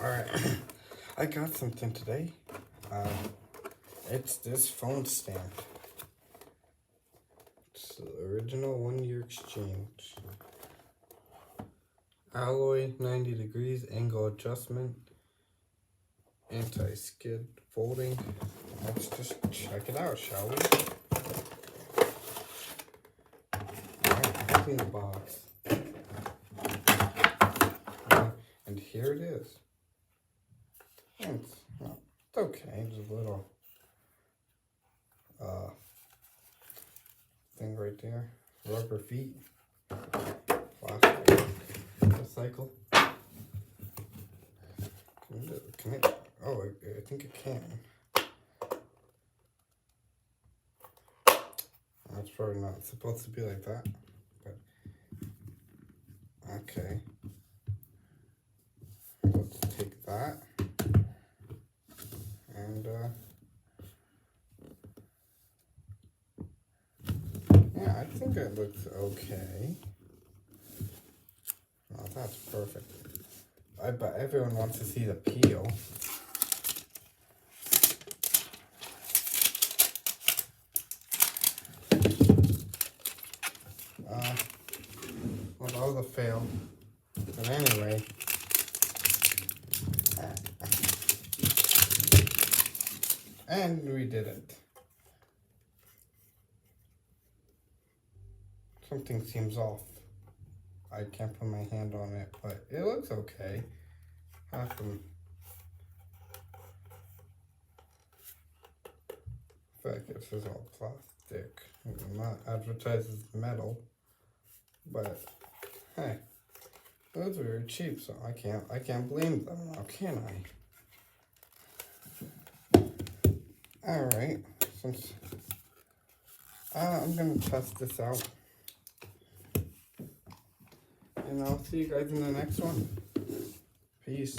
Alright, I got something today. It's this phone stand. It's the original 1 year exchange. Alloy, 90 degrees, angle adjustment, anti-skid folding. Let's just check it out, shall we? Alright, open the box. And here it is. It's okay, just a little thing right there. Rubber feet. Plastic. Recycle. Can it? Oh, I think it can. That's probably not supposed to be like that, but okay. Let's take that and yeah, I think it looks okay. Oh, that's perfect. I bet everyone wants to see the peel. Well, that was a fail. But anyway. And we did it. Something seems off. I can't put my hand on it, but it looks okay. I feel like this is all plastic. It's not advertised as metal, but hey, those are very cheap, so I can't blame them now, can I? All right, since I'm gonna test this out. And I'll see you guys in the next one. Peace.